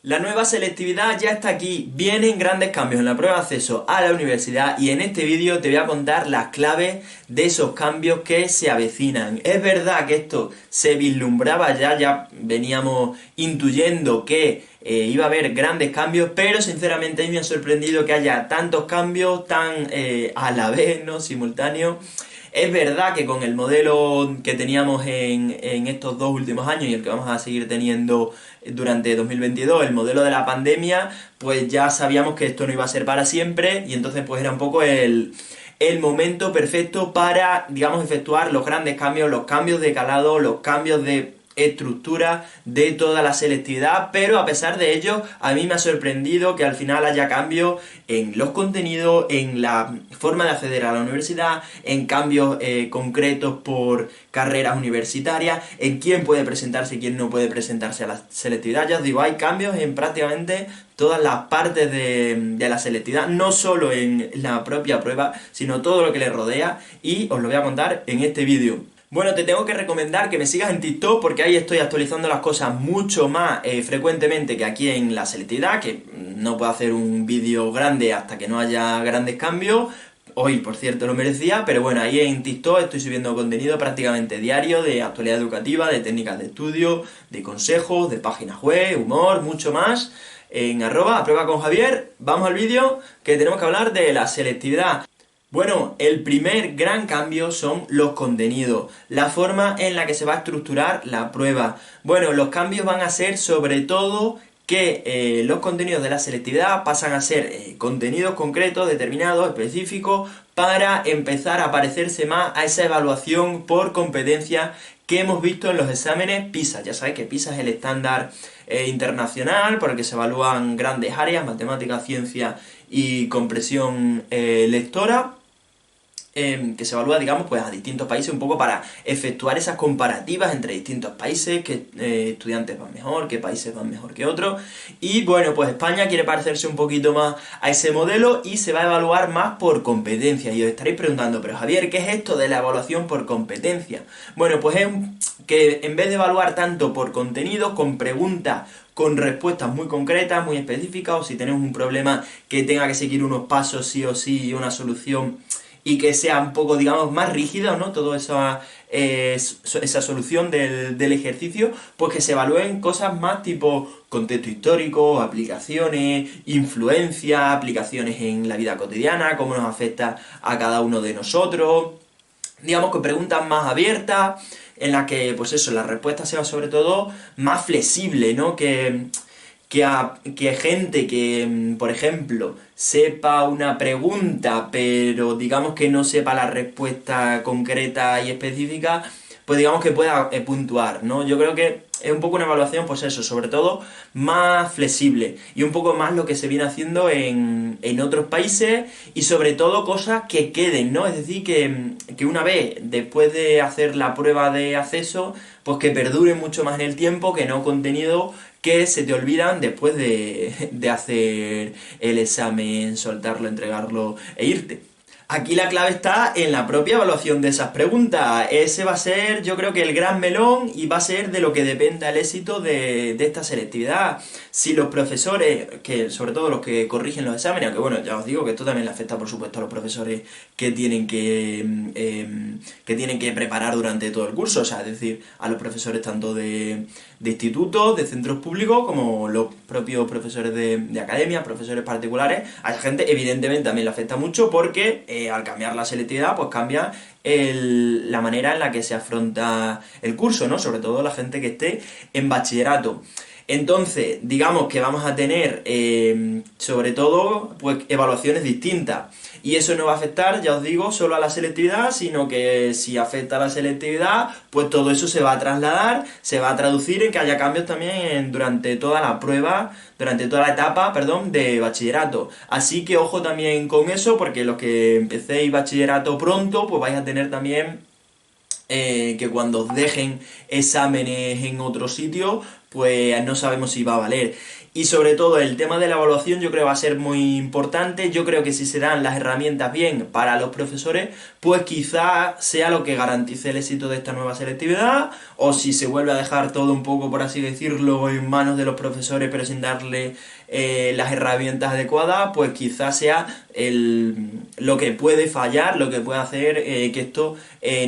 La nueva selectividad ya está aquí, vienen grandes cambios en la prueba de acceso a la universidad y en este vídeo te voy a contar las claves de esos cambios que se avecinan. Es verdad que esto se vislumbraba ya veníamos intuyendo que iba a haber grandes cambios, pero sinceramente a mí me ha sorprendido que haya tantos cambios tan a la vez, ¿no? Simultáneos. Es verdad que con el modelo que teníamos en estos dos últimos años y el que vamos a seguir teniendo durante 2022, el modelo de la pandemia, pues ya sabíamos que esto no iba a ser para siempre y entonces pues era un poco el momento perfecto para, digamos, efectuar los grandes cambios, los cambios de calado, los cambios de estructura de toda la selectividad, pero a pesar de ello, a mí me ha sorprendido que al final haya cambios en los contenidos, en la forma de acceder a la universidad, en cambios concretos por carreras universitarias, en quién puede presentarse y quién no puede presentarse a la selectividad. Ya os digo, hay cambios en prácticamente todas las partes de la selectividad, no solo en la propia prueba, sino todo lo que le rodea, y os lo voy a contar en este vídeo. Bueno, te tengo que recomendar que me sigas en TikTok porque ahí estoy actualizando las cosas mucho más frecuentemente que aquí en la selectividad, que no puedo hacer un vídeo grande hasta que no haya grandes cambios. Hoy, por cierto, lo merecía, pero bueno, ahí en TikTok estoy subiendo contenido prácticamente diario de actualidad educativa, de técnicas de estudio, de consejos, de páginas web, humor, mucho más. En @aprueba con Javier, vamos al vídeo que tenemos que hablar de la selectividad. Bueno, el primer gran cambio son los contenidos, la forma en la que se va a estructurar la prueba. Bueno, los cambios van a ser sobre todo que los contenidos de la selectividad pasan a ser contenidos concretos, determinados, específicos, para empezar a parecerse más a esa evaluación por competencia que hemos visto en los exámenes PISA. Ya sabéis que PISA es el estándar internacional por el que se evalúan grandes áreas, matemáticas, ciencia y comprensión lectora. Que se evalúa, digamos, pues a distintos países un poco para efectuar esas comparativas entre distintos países, qué estudiantes van mejor, qué países van mejor que otros. Y bueno, pues España quiere parecerse un poquito más a ese modelo y se va a evaluar más por competencia. Y os estaréis preguntando, pero Javier, ¿qué es esto de la evaluación por competencia? Bueno, pues es que en vez de evaluar tanto por contenido, con preguntas con respuestas muy concretas, muy específicas, o si tenemos un problema que tenga que seguir unos pasos sí o sí y una solución y que sea un poco, digamos, más rígida, ¿no? Toda esa solución del ejercicio, pues que se evalúen cosas más tipo contexto histórico, aplicaciones, influencia, aplicaciones en la vida cotidiana, cómo nos afecta a cada uno de nosotros. Digamos que preguntas más abiertas, en las que, pues eso, la respuesta sea sobre todo más flexible, ¿no? Que gente que, por ejemplo, sepa una pregunta, pero digamos que no sepa la respuesta concreta y específica, pues digamos que pueda puntuar, ¿no? Yo creo que es un poco una evaluación, pues eso, sobre todo más flexible y un poco más lo que se viene haciendo en otros países y sobre todo cosas que queden, ¿no? Es decir, que una vez después de hacer la prueba de acceso, pues que perdure mucho más en el tiempo, que no contenido que se te olvidan después de hacer el examen, soltarlo, entregarlo e irte. Aquí la clave está en la propia evaluación de esas preguntas. Ese va a ser, yo creo que el gran melón y va a ser de lo que dependa el éxito de esta selectividad. Si los profesores, que sobre todo los que corrigen los exámenes, aunque bueno, ya os digo que esto también le afecta por supuesto a los profesores que tienen que preparar durante todo el curso, o sea, es decir, a los profesores tanto de institutos, de centros públicos, como los propios profesores de academia, profesores particulares. A esa gente evidentemente también le afecta mucho porque al cambiar la selectividad, pues cambia la manera en la que se afronta el curso, ¿no? Sobre todo la gente que esté en bachillerato. Entonces, digamos que vamos a tener, sobre todo, pues evaluaciones distintas. Y eso no va a afectar, ya os digo, solo a la selectividad, sino que si afecta a la selectividad, pues todo eso se va a trasladar, se va a traducir en que haya cambios también durante toda la prueba, durante toda la etapa, perdón, de bachillerato. Así que ojo también con eso, porque los que empecéis bachillerato pronto, pues vais a tener también que cuando os dejen exámenes en otro sitio, pues no sabemos si va a valer. Y sobre todo el tema de la evaluación yo creo va a ser muy importante. Yo creo que si se dan las herramientas bien para los profesores, pues quizá sea lo que garantice el éxito de esta nueva selectividad, o si se vuelve a dejar todo un poco, por así decirlo, en manos de los profesores pero sin darle las herramientas adecuadas, pues quizás sea lo que puede fallar, lo que puede hacer que esto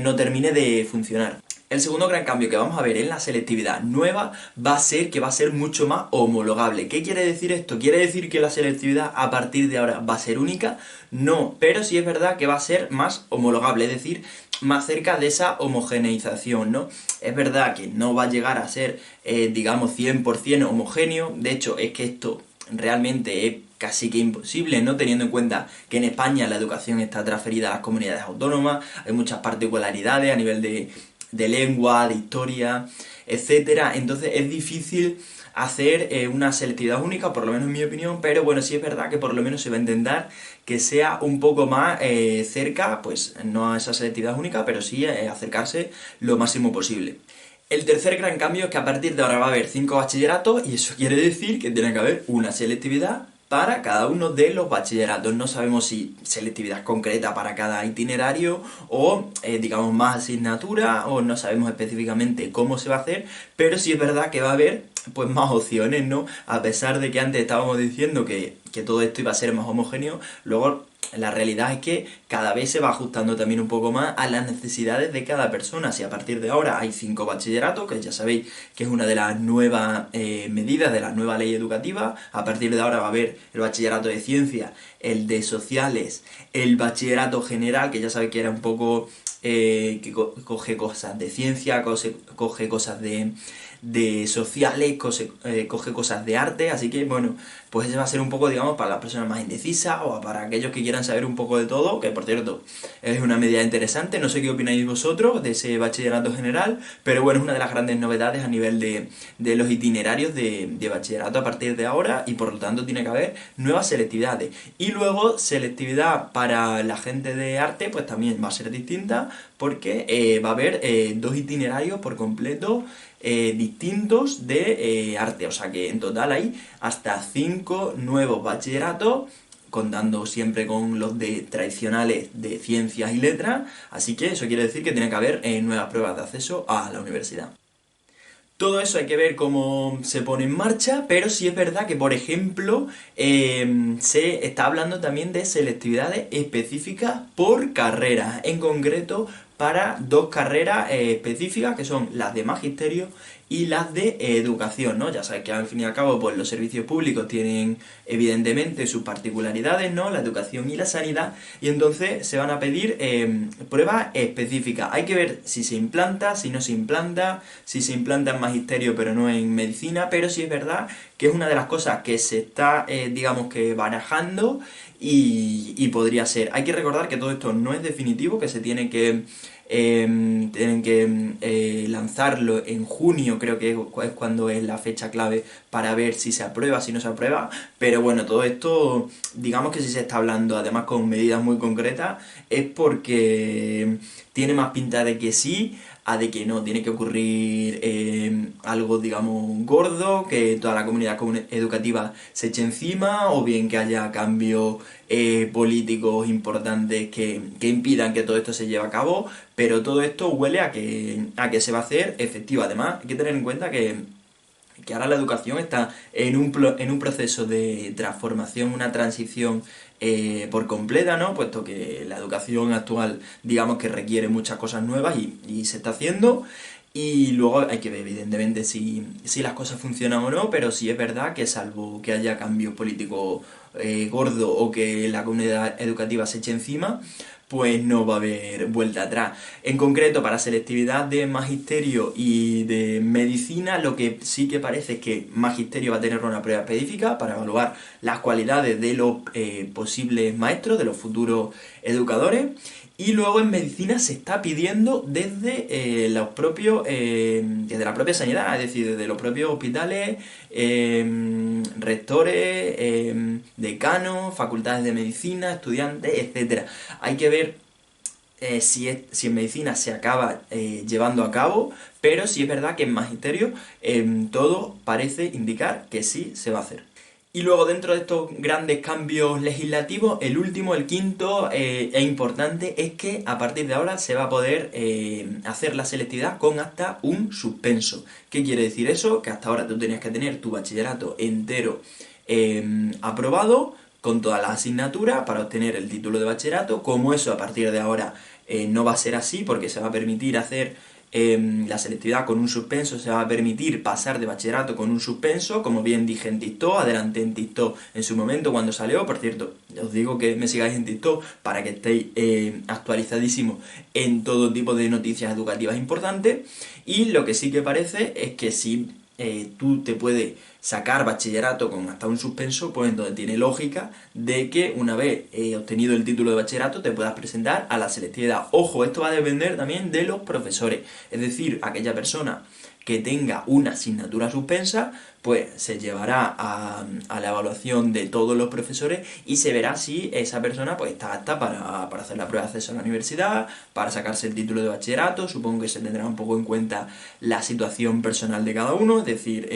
no termine de funcionar. El segundo gran cambio que vamos a ver en la selectividad nueva va a ser que va a ser mucho más homologable. ¿Qué quiere decir esto? ¿Quiere decir que la selectividad a partir de ahora va a ser única? No, pero sí es verdad que va a ser más homologable, es decir, más cerca de esa homogeneización, ¿no? Es verdad que no va a llegar a ser, digamos, 100% homogéneo. De hecho, es que esto realmente es casi que imposible, ¿no? Teniendo en cuenta que en España la educación está transferida a las comunidades autónomas, hay muchas particularidades a nivel de lengua, de historia, etcétera. Entonces es difícil hacer una selectividad única, por lo menos en mi opinión, pero bueno, sí es verdad que por lo menos se va a intentar que sea un poco más cerca, pues no a esa selectividad única, pero sí acercarse lo máximo posible. El tercer gran cambio es que a partir de ahora va a haber 5 bachilleratos y eso quiere decir que tiene que haber una selectividad para cada uno de los bachilleratos. No sabemos si selectividad concreta para cada itinerario o, digamos, más asignaturas, o no sabemos específicamente cómo se va a hacer, pero sí es verdad que va a haber pues más opciones, ¿no? A pesar de que antes estábamos diciendo que todo esto iba a ser más homogéneo, luego la realidad es que cada vez se va ajustando también un poco más a las necesidades de cada persona. Si a partir de ahora hay 5 bachilleratos, que ya sabéis que es una de las nuevas medidas de la nueva ley educativa, a partir de ahora va a haber el bachillerato de ciencias, el de sociales, el bachillerato general, que ya sabéis que era un poco que coge cosas de ciencia, coge cosas de sociales, coge cosas de arte, así que bueno, pues ese va a ser un poco, digamos, para las personas más indecisas o para aquellos que quieran saber un poco de todo, que por cierto es una medida interesante. No sé qué opináis vosotros de ese bachillerato general, pero bueno, es una de las grandes novedades a nivel de los itinerarios de bachillerato a partir de ahora, y por lo tanto tiene que haber nuevas selectividades. Y luego selectividad para la gente de arte pues también va a ser distinta, porque va a haber 2 itinerarios por completo distintos de arte, o sea que en total hay hasta 5 nuevos bachilleratos, contando siempre con los de tradicionales de ciencias y letras, así que eso quiere decir que tiene que haber nuevas pruebas de acceso a la universidad. Todo eso hay que ver cómo se pone en marcha, pero sí es verdad que, por ejemplo, se está hablando también de selectividades específicas por carreras, en concreto para 2 carreras específicas, que son las de magisterio y las de educación, ¿no? Ya sabes que al fin y al cabo pues los servicios públicos tienen evidentemente sus particularidades, ¿no? La educación y la sanidad, y entonces se van a pedir pruebas específicas. Hay que ver si se implanta, si no se implanta, si se implanta en magisterio pero no en medicina, pero sí es verdad que es una de las cosas que se está, digamos que barajando, y podría ser. Hay que recordar que todo esto no es definitivo, que se tienen que lanzarlo en junio, creo que es cuando es la fecha clave para ver si se aprueba, si no se aprueba, pero bueno, todo esto, digamos que si se está hablando además con medidas muy concretas, es porque tiene más pinta de que sí a de que no. Tiene que ocurrir algo, digamos, gordo, que toda la comunidad educativa se eche encima, o bien que haya cambios políticos importantes que impidan que todo esto se lleve a cabo, pero todo esto huele a que se va a hacer efectivo. Además, hay que tener en cuenta que ahora la educación está en un proceso de transformación, una transición por completa, ¿no? Puesto que la educación actual, digamos que requiere muchas cosas nuevas y se está haciendo. Y luego hay que ver, evidentemente, si las cosas funcionan o no, pero sí es verdad que salvo que haya cambios políticos gordos, o que la comunidad educativa se eche encima, pues no va a haber vuelta atrás. En concreto, para selectividad de magisterio y de medicina, lo que sí que parece es que magisterio va a tener una prueba específica para evaluar las cualidades de los posibles maestros, de los futuros educadores. Y luego en medicina se está pidiendo desde desde la propia sanidad, es decir, desde los propios hospitales, rectores, decanos, facultades de medicina, estudiantes, etcétera. Hay que ver si en medicina se acaba llevando a cabo, pero sí es verdad que en magisterio todo parece indicar que sí se va a hacer. Y luego dentro de estos grandes cambios legislativos, el último, el quinto e importante, es que a partir de ahora se va a poder hacer la selectividad con hasta un suspenso. ¿Qué quiere decir eso? Que hasta ahora tú tenías que tener tu bachillerato entero aprobado, con todas las asignaturas para obtener el título de bachillerato. Como eso a partir de ahora no va a ser así, porque se va a permitir hacer la selectividad con un suspenso, se va a permitir pasar de bachillerato con un suspenso, como bien dije en TikTok, adelanté en TikTok en su momento cuando salió. Por cierto, os digo que me sigáis en TikTok para que estéis actualizadísimos en todo tipo de noticias educativas importantes. Y lo que sí que parece es que si tú te puedes sacar bachillerato con hasta un suspenso, pues entonces tiene lógica de que una vez obtenido el título de bachillerato te puedas presentar a la selectividad. Ojo, esto va a depender también de los profesores, es decir, aquella persona que tenga una asignatura suspensa, pues se llevará a la evaluación de todos los profesores y se verá si esa persona pues está apta para hacer la prueba de acceso a la universidad, para sacarse el título de bachillerato. Supongo que se tendrá un poco en cuenta la situación personal de cada uno, es decir,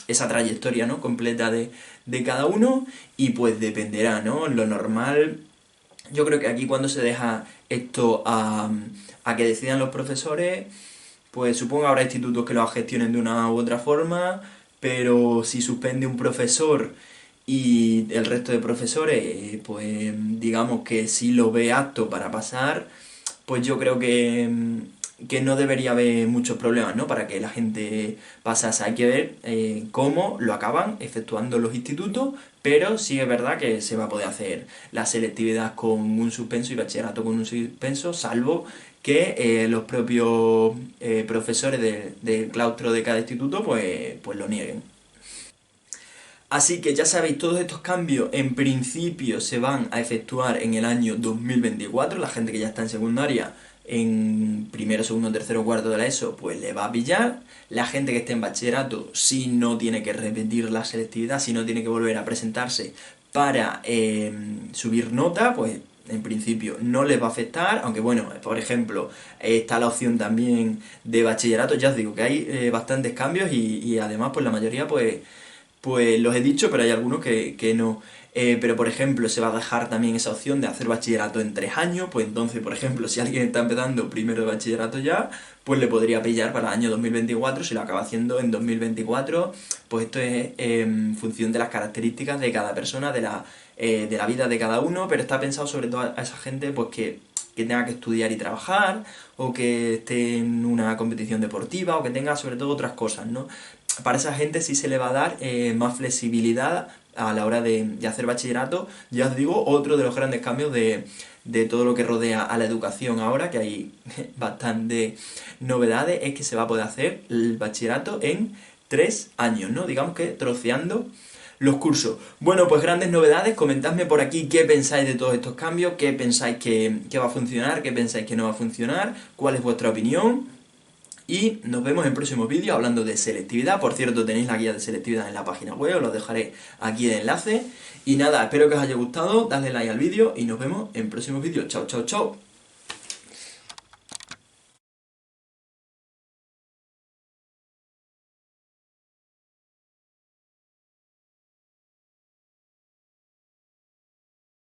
esa trayectoria, ¿no?, completa de cada uno, y pues dependerá, ¿no? Lo normal, yo creo que aquí cuando se deja esto a que decidan los profesores, pues supongo que habrá institutos que lo gestionen de una u otra forma, pero si suspende un profesor y el resto de profesores, pues digamos que sí lo ve apto para pasar, pues yo creo que no debería haber muchos problemas, ¿no?, para que la gente pasase. Hay que ver cómo lo acaban efectuando los institutos, pero sí es verdad que se va a poder hacer la selectividad con un suspenso y bachillerato con un suspenso, salvo que los propios profesores del claustro de cada instituto pues lo nieguen. Así que ya sabéis, todos estos cambios en principio se van a efectuar en el año 2024. La gente que ya está en secundaria, en primero, segundo, tercero, cuarto de la ESO, pues le va a pillar. La gente que esté en bachillerato, si no tiene que repetir la selectividad, si no tiene que volver a presentarse para subir nota, pues en principio no les va a afectar. Aunque bueno, por ejemplo, está la opción también de bachillerato. Ya os digo que hay bastantes cambios y además pues la mayoría pues los he dicho, pero hay algunos que no. Pero por ejemplo, se va a dejar también esa opción de hacer bachillerato en 3 años. Pues entonces, por ejemplo, si alguien está empezando primero de bachillerato ya, pues le podría pillar para el año 2024. Si lo acaba haciendo en 2024, pues esto es en función de las características de cada persona, de la vida de cada uno. Pero está pensado sobre todo a esa gente pues que tenga que estudiar y trabajar, o que esté en una competición deportiva, o que tenga sobre todo otras cosas, ¿no? Para esa gente sí se le va a dar más flexibilidad a la hora de hacer bachillerato. Ya os digo, otro de los grandes cambios de todo lo que rodea a la educación ahora, que hay bastantes novedades, es que se va a poder hacer el bachillerato en 3 años, ¿no? Digamos que troceando los cursos. Bueno, pues grandes novedades. Comentadme por aquí qué pensáis de todos estos cambios, qué pensáis que va a funcionar, qué pensáis que no va a funcionar, cuál es vuestra opinión. Y nos vemos en próximos vídeos hablando de selectividad. Por cierto, tenéis la guía de selectividad en la página web, os lo dejaré aquí el enlace. Y nada, espero que os haya gustado, dadle like al vídeo y nos vemos en próximos vídeos. Chao, chao, chao.